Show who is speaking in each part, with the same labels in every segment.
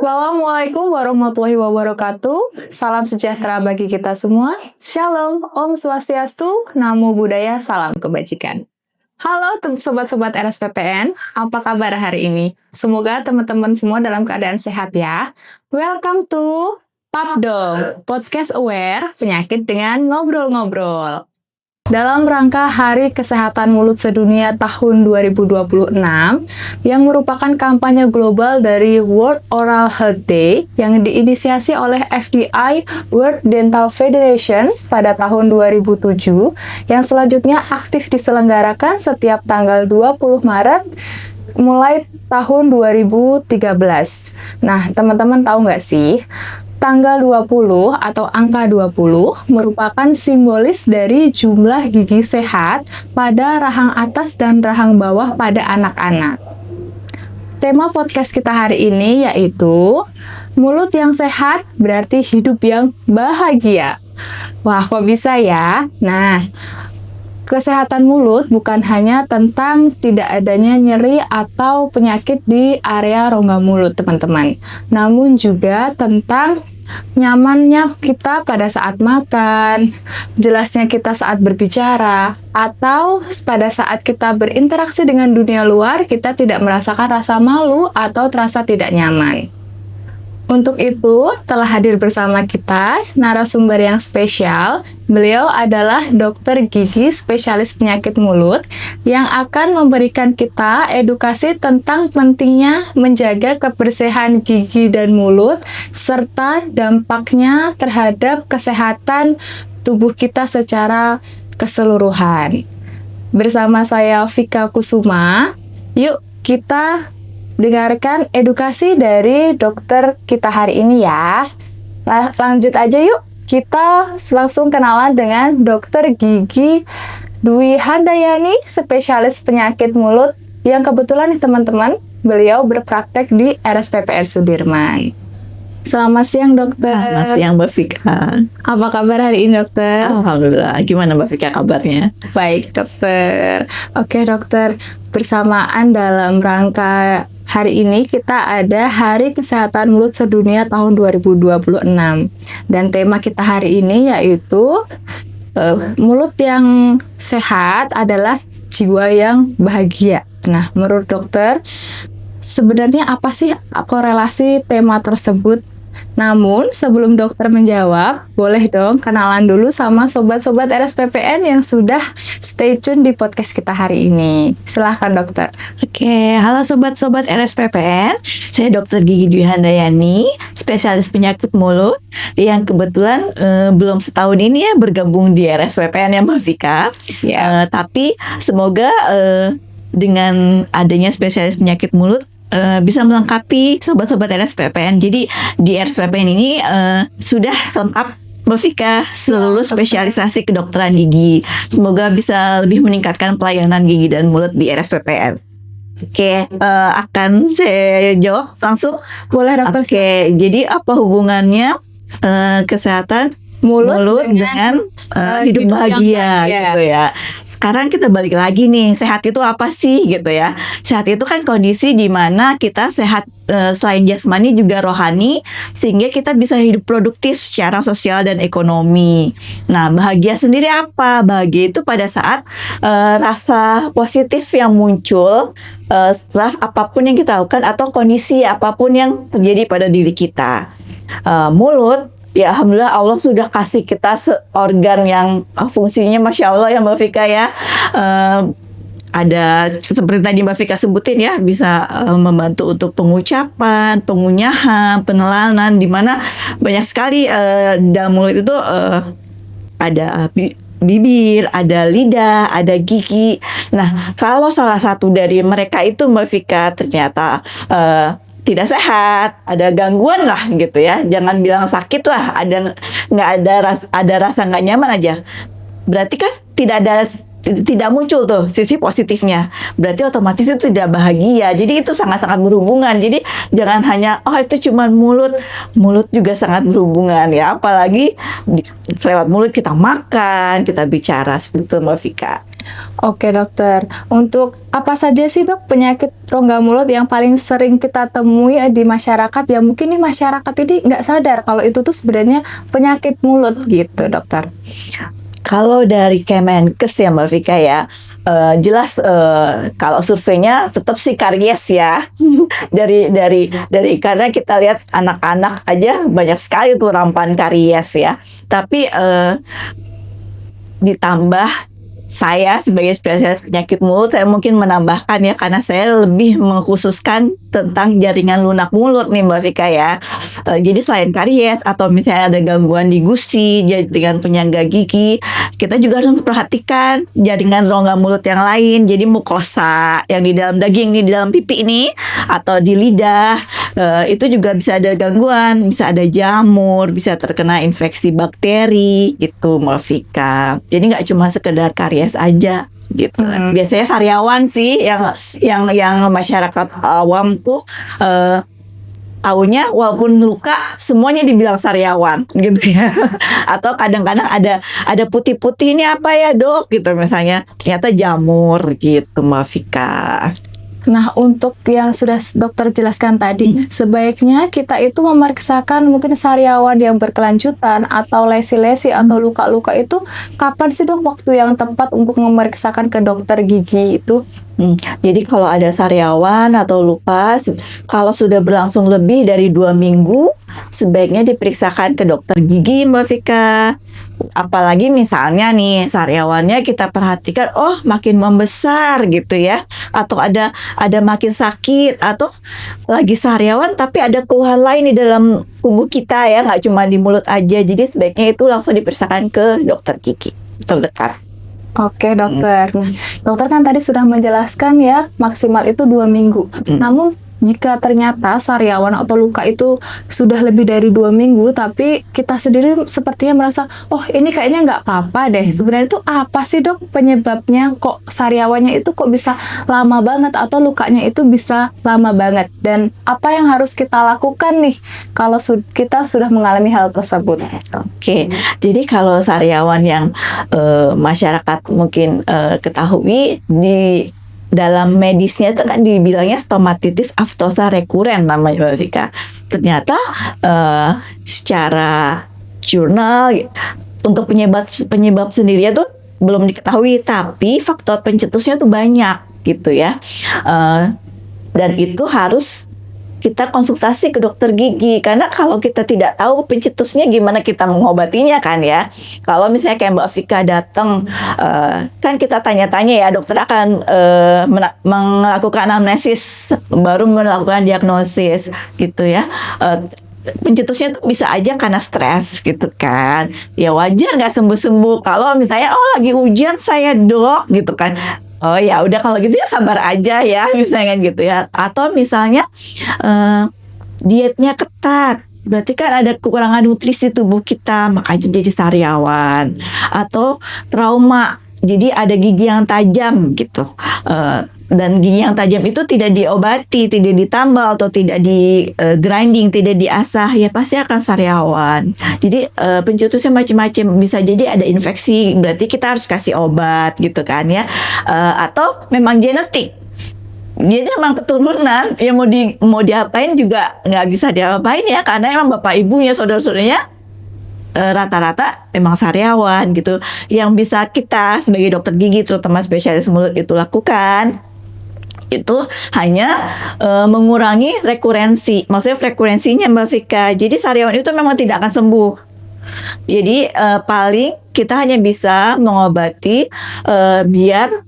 Speaker 1: Assalamualaikum warahmatullahi wabarakatuh. Salam sejahtera bagi kita semua. Shalom, Om Swastiastu, Namo Buddhaya, salam kebajikan. Halo sobat-sobat RSPPN, apa kabar hari ini? Semoga teman-teman semua dalam keadaan sehat ya. Welcome to Papdong, Podcast Aware Penyakit dengan Ngobrol-Ngobrol. Dalam rangka Hari Kesehatan Mulut Sedunia tahun 2026, yang merupakan kampanye global dari World Oral Health Day yang diinisiasi oleh FDI World Dental Federation pada tahun 2007, yang selanjutnya aktif diselenggarakan setiap tanggal 20 Maret mulai tahun 2013. Nah, teman-teman tahu nggak sih? Tanggal 20 atau angka 20 merupakan simbolis dari jumlah gigi sehat pada rahang atas dan rahang bawah pada anak-anak. Tema podcast kita hari ini yaitu mulut yang sehat berarti hidup yang bahagia. Wah, kok bisa ya? Nah, kesehatan mulut bukan hanya tentang tidak adanya nyeri atau penyakit di area rongga mulut, teman-teman. Namun juga tentang nyamannya kita pada saat makan, jelasnya kita saat berbicara, atau pada saat kita berinteraksi dengan dunia luar, kita tidak merasakan rasa malu atau terasa tidak nyaman. Untuk itu, telah hadir bersama kita narasumber yang spesial. Beliau adalah dokter gigi spesialis penyakit mulut yang akan memberikan kita edukasi tentang pentingnya menjaga kebersihan gigi dan mulut serta dampaknya terhadap kesehatan tubuh kita secara keseluruhan. Bersama saya Vika Kusuma, yuk kita dengarkan edukasi dari dokter kita hari ini ya. Lanjut aja yuk, kita langsung kenalan dengan dokter gigi Dwi Handayani, spesialis penyakit mulut, yang kebetulan nih teman-teman, beliau berpraktek di RSPPR Sudirman. Selamat siang dokter.
Speaker 2: Selamat siang Mbak Vika.
Speaker 1: Apa kabar hari ini dokter?
Speaker 2: Alhamdulillah. Gimana Mbak Vika kabarnya?
Speaker 1: Baik dokter. Oke dokter, bersamaan dalam rangka hari ini kita ada Hari Kesehatan Mulut Sedunia tahun 2026. Dan tema kita hari ini yaitu mulut yang sehat adalah jiwa yang bahagia. Nah, menurut dokter, sebenarnya apa sih korelasi tema tersebut? Namun, sebelum dokter menjawab, boleh dong kenalan dulu sama sobat-sobat RSPPN yang sudah stay tune di podcast kita hari ini. Silahkan dokter.
Speaker 2: Oke, halo sobat-sobat RSPPN. Saya dokter gigi Dwi Handayani, spesialis penyakit mulut, yang kebetulan belum setahun ini ya bergabung di RSPPN ya Mbak Vika. Tapi semoga dengan adanya spesialis penyakit mulut bisa melengkapi sobat-sobat RSPPN. Jadi di RSPPN ini sudah lengkap Mbak Vika seluruh spesialisasi kedokteran gigi. Semoga bisa lebih meningkatkan pelayanan gigi dan mulut di RSPPN. Oke, akan saya jawab langsung.
Speaker 1: Boleh dokter.
Speaker 2: Oke, jadi apa hubungannya kesehatan mulut dengan hidup bahagia gitu ya. Sekarang kita balik lagi nih, sehat itu apa sih gitu ya. Sehat itu kan kondisi di mana kita sehat selain jasmani juga rohani, sehingga kita bisa hidup produktif secara sosial dan ekonomi. Nah, bahagia sendiri apa? Bahagia itu pada saat rasa positif yang muncul setelah apapun yang kita lakukan atau kondisi apapun yang terjadi pada diri kita. Mulut, ya alhamdulillah Allah sudah kasih kita organ yang fungsinya Masya Allah ya Mbak Vika ya. Ada seperti tadi Mbak Vika sebutin ya, bisa membantu untuk pengucapan, pengunyahan, penelanan, di mana banyak sekali dalam mulut itu ada bibir, ada lidah, ada gigi. Nah, kalau salah satu dari mereka itu Mbak Vika ternyata tidak sehat, ada gangguan lah gitu ya. Jangan bilang sakit lah, ada rasa nggak nyaman aja. Berarti kan tidak ada tidak muncul tuh sisi positifnya, berarti otomatis itu tidak bahagia. Jadi itu sangat-sangat berhubungan. Jadi jangan hanya itu cuma mulut juga sangat berhubungan ya. Apalagi lewat mulut kita makan, kita bicara, seperti itu Mbak Vika.
Speaker 1: Oke dokter, untuk apa saja sih dok penyakit rongga mulut yang paling sering kita temui di masyarakat, yang mungkin nih masyarakat ini nggak sadar kalau itu tuh sebenarnya penyakit mulut gitu dokter?
Speaker 2: Kalau dari Kemenkes ya Mbak Vika ya, jelas kalau surveinya tetap sih karies ya. dari karena kita lihat anak-anak aja banyak sekali tuh rampant karies ya. Tapi ditambah saya sebagai spesialis penyakit mulut, saya mungkin menambahkan ya, karena saya lebih mengkhususkan tentang jaringan lunak mulut nih Mbak Vika ya. Jadi selain karies atau misalnya ada gangguan di gusi, jaringan penyangga gigi, kita juga harus memperhatikan jaringan rongga mulut yang lain. Jadi mukosa yang di dalam daging nih, di dalam pipi ini atau di lidah, itu juga bisa ada gangguan, bisa ada jamur, bisa terkena infeksi bakteri gitu Mbak Vika. Jadi nggak cuma sekedar karies aja gitu. Biasanya sariawan sih yang masyarakat awam tuh taunya walaupun luka semuanya dibilang sariawan gitu ya. Atau kadang-kadang ada putih-putih, ini apa ya dok gitu misalnya, ternyata jamur gitu Mbak Vika.
Speaker 1: Nah, untuk yang sudah dokter jelaskan tadi, sebaiknya kita itu memeriksakan mungkin sariawan yang berkelanjutan atau lesi-lesi atau luka-luka itu kapan sih dok waktu yang tepat untuk memeriksakan ke dokter gigi itu?
Speaker 2: Jadi kalau ada sariawan atau luka, kalau sudah berlangsung lebih dari 2 minggu, sebaiknya diperiksakan ke dokter gigi Mbak Vika. Apalagi misalnya nih sariawannya kita perhatikan, makin membesar gitu ya, atau ada makin sakit, atau lagi sariawan tapi ada keluhan lain di dalam tubuh kita ya, nggak cuma di mulut aja. Jadi sebaiknya itu langsung diperiksakan ke dokter gigi terdekat.
Speaker 1: Oke dokter, dokter kan tadi sudah menjelaskan ya maksimal itu 2 minggu. Namun jika ternyata sariawan atau luka itu sudah lebih dari 2 minggu, tapi kita sendiri sepertinya merasa, ini kayaknya nggak apa-apa deh. Sebenarnya itu apa sih dok penyebabnya, kok sariawannya itu kok bisa lama banget atau lukanya itu bisa lama banget? Dan apa yang harus kita lakukan nih kalau kita sudah mengalami hal tersebut?
Speaker 2: Oke, jadi kalau sariawan yang masyarakat mungkin ketahui, di dalam medisnya itu kan dibilangnya stomatitis aftosa rekuren namanya Mbak Vika. Ternyata secara jurnal untuk penyebab sendirinya tuh belum diketahui, tapi faktor pencetusnya tuh banyak gitu ya. Dan itu harus kita konsultasi ke dokter gigi, karena kalau kita tidak tahu pencetusnya gimana kita mengobatinya kan ya. Kalau misalnya kayak Mbak Vika datang, kan kita tanya-tanya ya, dokter akan melakukan anamnesis, baru melakukan diagnosis gitu ya. Pencetusnya tuh bisa aja karena stres gitu kan, ya wajar nggak sembuh-sembuh. Kalau misalnya lagi ujian saya dok gitu kan, ya udah kalau gitu ya sabar aja ya misalnya gitu ya. Atau misalnya dietnya ketat, berarti kan ada kekurangan nutrisi tubuh kita, makanya jadi sariawan. Atau trauma, jadi ada gigi yang tajam gitu, dan gigi yang tajam itu tidak diobati, tidak ditambal atau tidak di grinding, tidak diasah, ya pasti akan sariawan. Jadi pencetusnya macam-macam, bisa jadi ada infeksi, berarti kita harus kasih obat gitu kan ya. Atau memang genetik, jadi memang keturunan, ya mau diapain juga nggak bisa diapain ya, karena emang bapak ibunya, saudara-saudaranya rata-rata emang sariawan gitu. Yang bisa kita sebagai dokter gigi, terutama spesialis mulut itu lakukan, itu hanya mengurangi rekurensi. Maksudnya frekuensinya Mbak Vika. Jadi sariawan itu memang tidak akan sembuh. Jadi paling kita hanya bisa mengobati biar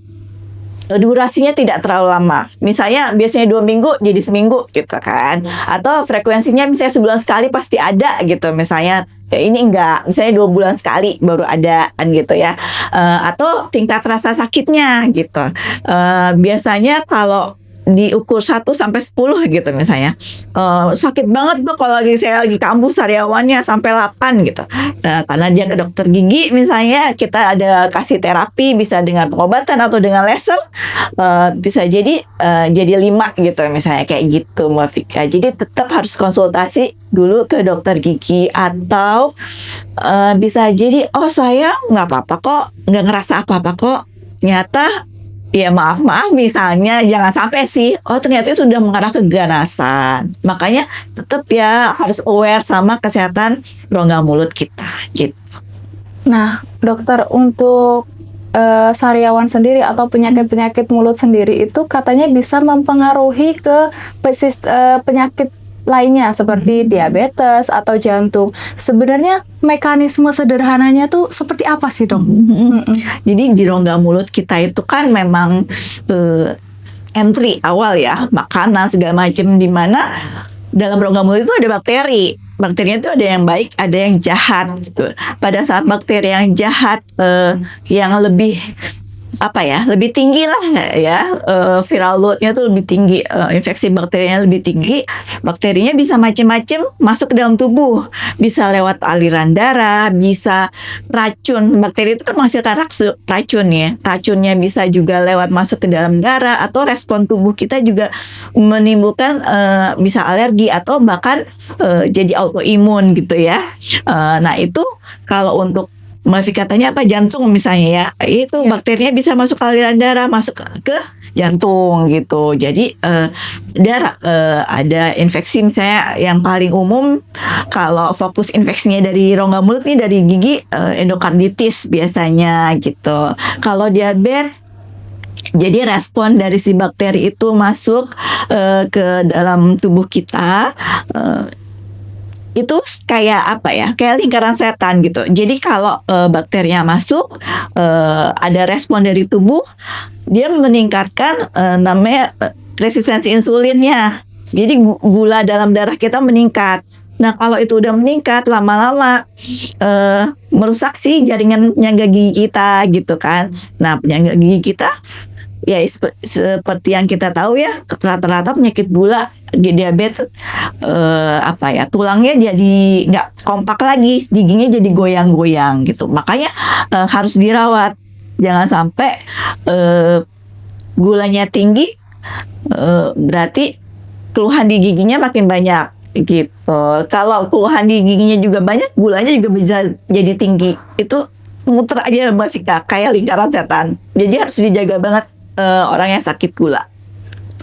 Speaker 2: durasinya tidak terlalu lama. Misalnya biasanya 2 minggu jadi seminggu gitu kan. Atau frekuensinya misalnya sebulan sekali pasti ada gitu. Misalnya ini enggak, misalnya 2 bulan sekali baru ada kan gitu ya. Atau tingkat rasa sakitnya gitu. Biasanya kalau diukur 1 sampai 10 gitu misalnya. Sakit banget tuh kalau saya lagi kambuh sariawannya sampai 8 gitu. Nah, karena dia ke dokter gigi misalnya, kita ada kasih terapi bisa dengan pengobatan atau dengan laser, bisa jadi 5 gitu misalnya, kayak gitu Mbak Vika. Jadi tetap harus konsultasi dulu ke dokter gigi, atau bisa jadi saya nggak apa-apa kok, nggak ngerasa apa-apa kok, ternyata ya maaf misalnya, jangan sampai sih ternyata itu sudah mengarah ke keganasan. Makanya tetap ya harus aware sama kesehatan rongga mulut kita gitu.
Speaker 1: Nah, dokter, untuk sariawan sendiri atau penyakit-penyakit mulut sendiri itu katanya bisa mempengaruhi ke penyakit lainnya seperti diabetes atau jantung. Sebenarnya mekanisme sederhananya tuh seperti apa sih, Dok?
Speaker 2: Jadi di rongga mulut kita itu kan memang entry awal ya, makanan segala macam, di mana dalam rongga mulut itu ada bakteri. Bakterinya itu ada yang baik, ada yang jahat gitu. Pada saat bakteri yang jahat yang lebih lebih tinggi lah ya, viral loadnya tuh lebih tinggi, infeksi bakterinya lebih tinggi, bakterinya bisa macam-macam masuk ke dalam tubuh, bisa lewat aliran darah, bisa racun. Bakteri itu kan menghasilkan racun ya, racunnya bisa juga lewat masuk ke dalam darah, atau respon tubuh kita juga menimbulkan bisa alergi atau bahkan jadi autoimun gitu ya. Nah itu kalau untuk Mbak Vika tanya jantung misalnya ya, itu bakterinya bisa masuk ke aliran darah, masuk ke jantung gitu. Jadi darah ada infeksi misalnya yang paling umum, kalau fokus infeksinya dari rongga mulut nih, dari gigi, endokarditis biasanya gitu. Kalau diabetes, jadi respon dari si bakteri itu masuk ke dalam tubuh kita, itu kayak kayak lingkaran setan gitu. Jadi kalau bakterinya masuk, ada respon dari tubuh, dia meningkatkan namanya resistensi insulinnya. Jadi gula dalam darah kita meningkat. Nah kalau itu udah meningkat, lama-lama merusak si jaringan penyangga gigi kita gitu kan. Nah penyangga gigi kita ya seperti yang kita tahu ya, rata-rata penyakit gula, diabetes, tulangnya jadi nggak kompak lagi, giginya jadi goyang-goyang gitu. Makanya harus dirawat, jangan sampai gulanya tinggi, berarti keluhan di giginya makin banyak gitu. Kalau keluhan di giginya juga banyak, gulanya juga bisa jadi tinggi. Itu muter aja Mbak Vika, kayak lingkaran setan. Jadi harus dijaga banget orang yang sakit gula.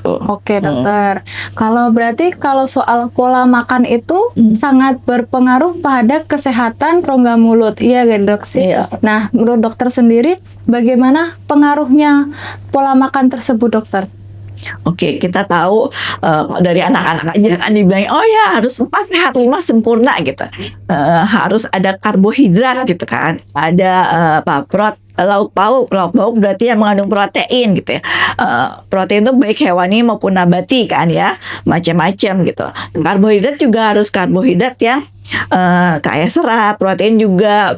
Speaker 1: Oke dokter, kalau soal pola makan itu sangat berpengaruh pada kesehatan rongga mulut, iya kan dok sih?
Speaker 2: Iya.
Speaker 1: Nah menurut dokter sendiri, bagaimana pengaruhnya pola makan tersebut dokter?
Speaker 2: Oke, kita tahu dari anak-anak aja kan dibilang harus 4 sehat 5 sempurna gitu. Harus ada karbohidrat gitu kan. Ada lauk pauk berarti yang mengandung protein gitu ya. Protein itu baik hewani maupun nabati kan ya, macam-macam gitu. Karbohidrat juga harus karbohidrat yang kayak serat, protein juga,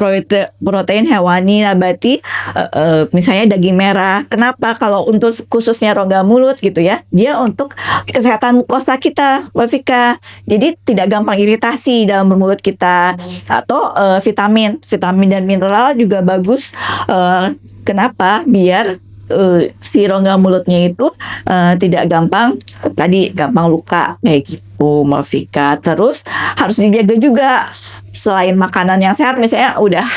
Speaker 2: protein hewani, nabati, misalnya daging merah. Kenapa? Kalau untuk khususnya rongga mulut gitu ya, dia untuk kesehatan mukosa kita, Mbak Vika. Jadi tidak gampang iritasi dalam mulut kita. Atau vitamin dan mineral juga bagus. Kenapa? Biar si rongga mulutnya itu tidak gampang luka kayak gitu Mbak Vika. Terus harus dijaga juga, selain makanan yang sehat misalnya udah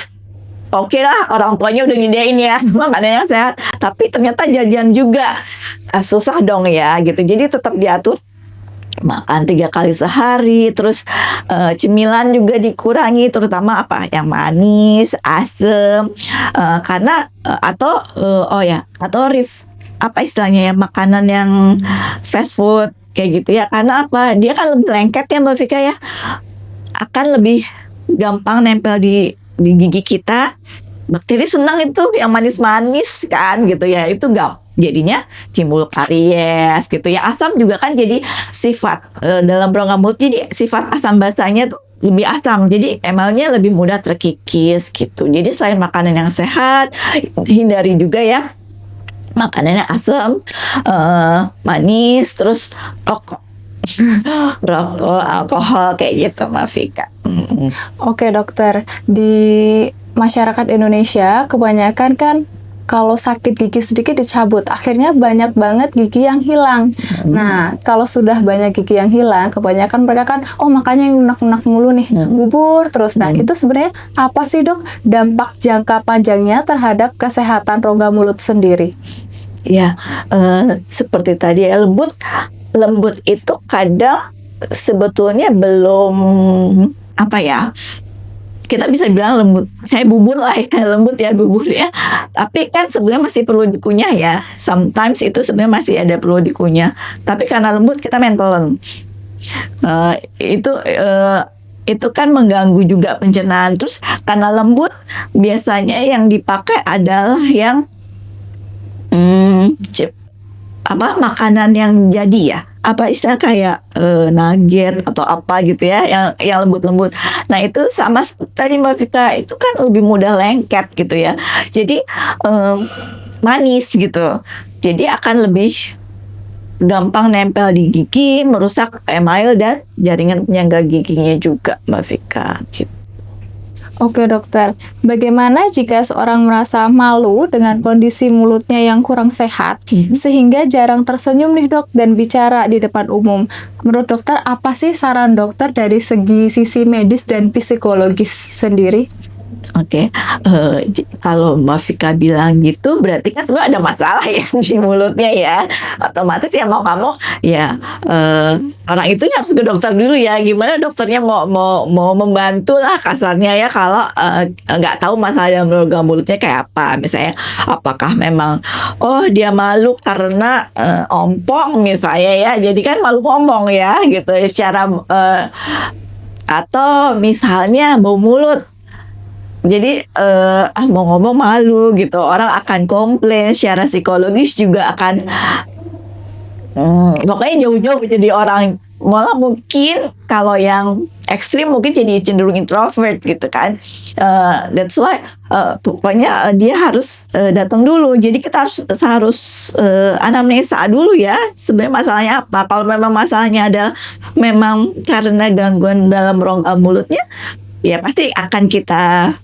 Speaker 2: oke lah, orang tuanya udah nyediain ya makanan yang sehat, tapi ternyata jajan juga susah dong ya gitu. Jadi tetap diatur, makan 3 kali sehari, terus cemilan juga dikurangi, terutama yang manis, asem, karena atau istilahnya ya, makanan yang fast food kayak gitu ya. Karena dia kan lebih lengket ya Mbak Vika ya, akan lebih gampang nempel di gigi kita. Bakteri senang itu yang manis-manis kan gitu ya, itu jadinya timbul karies gitu ya. Asam juga kan jadi sifat dalam rongga mulut, jadi sifat asam basahnya tuh lebih asam, jadi emalnya lebih mudah terkikis gitu. Jadi selain makanan yang sehat, hindari juga ya makanannya asam, manis, terus rokok, rokok, alkohol kayak gitu, Mbak Vika.
Speaker 1: Oke dokter, di masyarakat Indonesia kebanyakan kan kalau sakit gigi sedikit dicabut, akhirnya banyak banget gigi yang hilang. Nah, kalau sudah banyak gigi yang hilang, kebanyakan mereka kan, oh makanya yang lunak-lunak mulu nih, bubur terus. Nah, itu sebenarnya apa sih dok dampak jangka panjangnya terhadap kesehatan rongga mulut sendiri?
Speaker 2: Ya, seperti tadi ya, lembut itu kadang sebetulnya belum apa ya, kita bisa bilang lembut, saya bubur lah ya, lembut ya bubur ya, tapi kan sebenarnya masih perlu dikunyah ya, sometimes itu sebenarnya masih ada perlu dikunyah, tapi karena lembut kita mentelen. Itu kan mengganggu juga pencernaan. Terus karena lembut biasanya yang dipakai adalah yang makanan yang jadi ya, apa istilah kayak nugget atau apa gitu ya, yang lembut-lembut. Nah itu sama seperti tadi Mbak Vika, itu kan lebih mudah lengket gitu ya, jadi manis gitu, jadi akan lebih gampang nempel di gigi, merusak email dan jaringan penyangga giginya juga Mbak Vika gitu.
Speaker 1: Oke dokter, bagaimana jika seorang merasa malu dengan kondisi mulutnya yang kurang sehat, sehingga jarang tersenyum nih dok dan bicara di depan umum? Menurut dokter, apa sih saran dokter dari segi sisi medis dan psikologis sendiri?
Speaker 2: Oke, kalau Mbak Vika bilang gitu, berarti kan sebenarnya ada masalah ya di mulutnya ya. Otomatis ya mau kamu ya orang itu harus ke dokter dulu ya. Gimana dokternya mau membantu lah kasarnya ya, kalau nggak tahu masalah dalam rongga mulutnya kayak apa. Misalnya apakah memang dia malu karena ompong misalnya ya, jadi kan malu ngomong ya gitu secara atau misalnya bau mulut. Jadi mau ngomong malu gitu, orang akan komplain, secara psikologis juga akan pokoknya jauh-jauh jadi orang, malah mungkin kalau yang ekstrim mungkin jadi cenderung introvert gitu kan. That's why pokoknya dia harus datang dulu. Jadi kita harus anamnesa dulu ya, sebenarnya masalahnya apa. Kalau memang masalahnya adalah memang karena gangguan dalam rongga mulutnya, ya pasti akan kita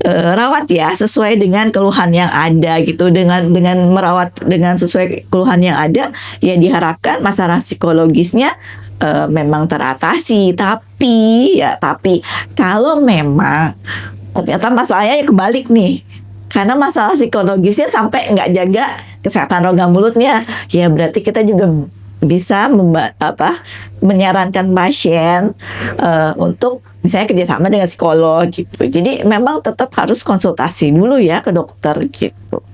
Speaker 2: rawat ya sesuai dengan keluhan yang ada gitu. Dengan merawat dengan sesuai keluhan yang ada, ya diharapkan masalah psikologisnya memang teratasi. Tapi kalau memang ternyata masalahnya kebalik nih, karena masalah psikologisnya sampai nggak jaga kesehatan rongga mulutnya, ya berarti kita juga bisa menyarankan pasien untuk misalnya kerjasama dengan psikolog gitu. Jadi memang tetap harus konsultasi dulu ya ke dokter gitu.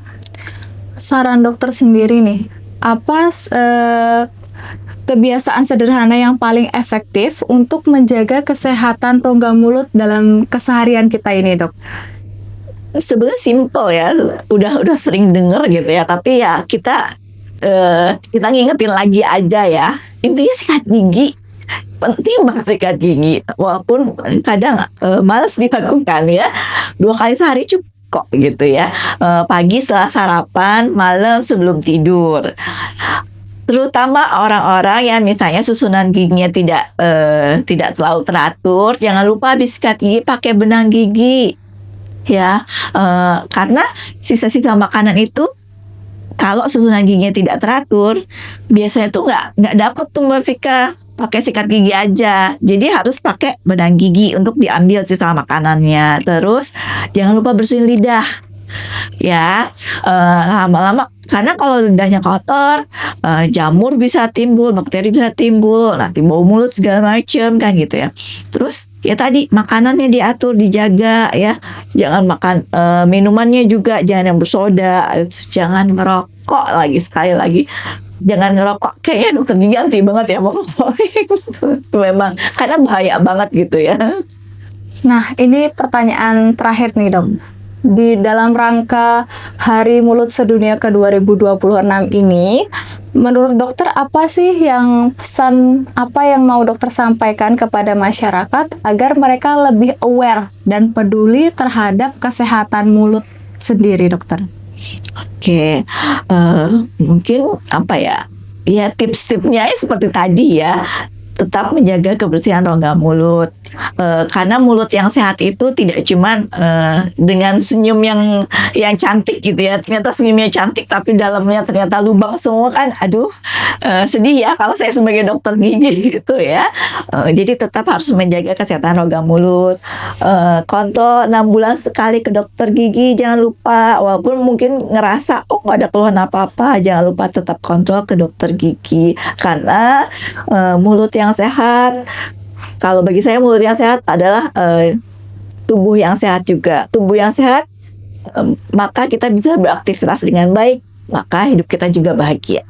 Speaker 1: Saran dokter sendiri nih, apa kebiasaan sederhana yang paling efektif untuk menjaga kesehatan rongga mulut dalam keseharian kita ini dok?
Speaker 2: Sebenarnya simple ya, udah sering denger gitu ya, tapi ya kita ngingetin lagi aja ya. Intinya sikat gigi, penting banget sikat gigi, walaupun kadang males dilakukan ya. 2 kali sehari cukup kok gitu ya, pagi setelah sarapan, malam sebelum tidur. Terutama orang-orang yang misalnya susunan giginya tidak terlalu teratur, jangan lupa habis sikat gigi pakai benang gigi ya, karena sisa-sisa makanan itu kalau susunan giginya tidak teratur, biasanya tuh nggak dapet tuh Mbak Vika, pakai sikat gigi aja. Jadi harus pakai benang gigi untuk diambil sisa makanannya. Terus jangan lupa bersihin lidah ya, lama-lama, karena kalau lidahnya kotor, jamur bisa timbul, bakteri bisa timbul, nanti bau mulut segala macam kan gitu ya. Terus ya tadi makanannya diatur, dijaga ya, jangan makan minumannya juga jangan yang bersoda, jangan ngerokok, sekali lagi jangan ngerokok. Kayaknya dokter gigi anti banget ya mau ngomongin memang karena bahaya banget gitu ya.
Speaker 1: Nah ini pertanyaan terakhir nih dok. Di dalam rangka Hari Mulut Sedunia ke 2026 ini, menurut dokter apa sih pesan apa yang mau dokter sampaikan kepada masyarakat agar mereka lebih aware dan peduli terhadap kesehatan mulut sendiri dokter?
Speaker 2: Oke, mungkin apa ya? Ya tips-tipsnya seperti tadi ya, tetap menjaga kebersihan rongga mulut. Karena mulut yang sehat itu tidak cuman dengan senyum yang cantik gitu ya. Ternyata senyumnya cantik tapi dalamnya ternyata lubang semua kan. Aduh, sedih ya kalau saya sebagai dokter gigi gitu ya. Jadi tetap harus menjaga kesehatan rongga mulut. Kontrol 6 bulan sekali ke dokter gigi, jangan lupa. Walaupun mungkin ngerasa nggak ada keluhan apa-apa, jangan lupa tetap kontrol ke dokter gigi. Karena mulut yang sehat, kalau bagi saya mulut yang sehat adalah tubuh yang sehat juga. Tubuh yang sehat, maka kita bisa beraktivitas dengan baik, maka hidup kita juga bahagia.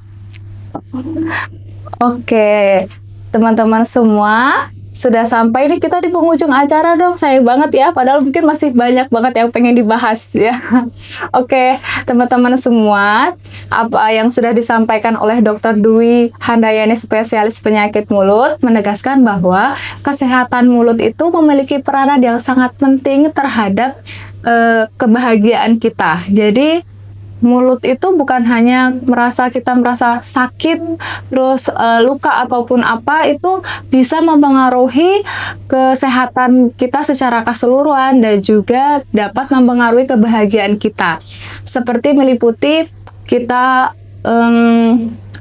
Speaker 1: Oke, teman-teman semua, sudah sampai nih kita di penghujung acara dong. Sayang banget ya, padahal mungkin masih banyak banget yang pengen dibahas ya. Oke, teman-teman semua, apa yang sudah disampaikan oleh Dr. Dwi Handayani, spesialis penyakit mulut, menegaskan bahwa kesehatan mulut itu memiliki peranan yang sangat penting terhadap kebahagiaan kita. Jadi mulut itu bukan hanya kita merasa sakit, terus luka ataupun apa, itu bisa mempengaruhi kesehatan kita secara keseluruhan dan juga dapat mempengaruhi kebahagiaan kita. Seperti meliputi kita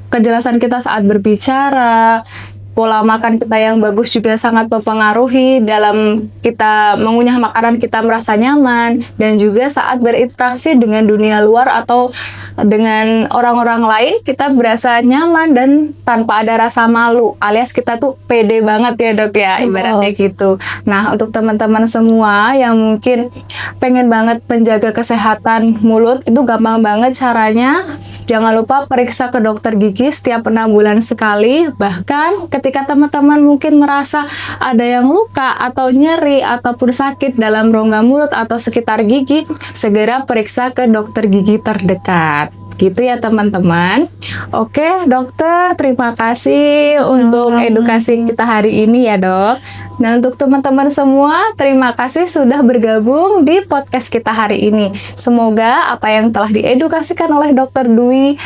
Speaker 1: kejelasan kita saat berbicara, pola makan kita yang bagus juga sangat mempengaruhi dalam kita mengunyah makanan, kita merasa nyaman, dan juga saat berinteraksi dengan dunia luar atau dengan orang-orang lain kita berasa nyaman dan tanpa ada rasa malu, alias kita tuh pede banget ya dok ya, ibaratnya gitu. Nah, untuk teman-teman semua yang mungkin pengen banget menjaga kesehatan mulut, itu gampang banget caranya. Jangan lupa periksa ke dokter gigi setiap 6 bulan sekali. Bahkan ketika teman-teman mungkin merasa ada yang luka atau nyeri ataupun sakit dalam rongga mulut atau sekitar gigi, segera periksa ke dokter gigi terdekat. Gitu ya teman-teman. Oke dokter, terima kasih untuk edukasi kita hari ini ya dok. Nah untuk teman-teman semua, terima kasih sudah bergabung di podcast kita hari ini. Semoga apa yang telah diedukasikan oleh Dr. Dwi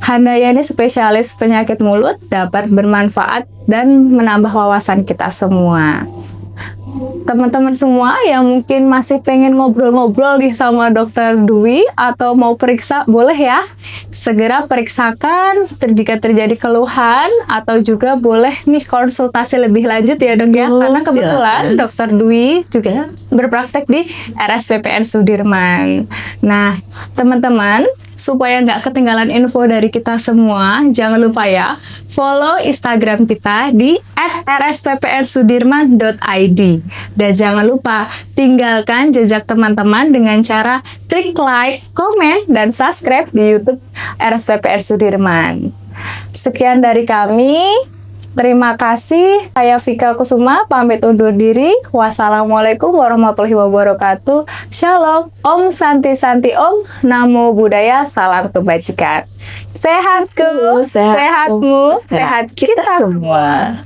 Speaker 1: Handayani, spesialis penyakit mulut, dapat bermanfaat dan menambah wawasan kita semua. Teman-teman semua yang mungkin masih pengen ngobrol-ngobrol nih sama Dr. Dwi atau mau periksa, boleh ya segera periksakan jika terjadi keluhan, atau juga boleh nih konsultasi lebih lanjut ya dok ya, karena kebetulan Dr. Dwi juga berpraktek di RSPPN Sudirman. Nah teman-teman, supaya nggak ketinggalan info dari kita semua, jangan lupa ya follow Instagram kita di @rsppnsudirman.id. Dan jangan lupa tinggalkan jejak teman-teman dengan cara klik like, komen, dan subscribe di YouTube RSPPN Sudirman. Sekian dari kami. Terima kasih. Saya Vika Kusuma, pamit undur diri. Wassalamualaikum warahmatullahi wabarakatuh. Shalom, Om Santi Santi Om, Namo Buddhaya, salam kebajikan. Sehatku, sehatmu, sehat kita semua.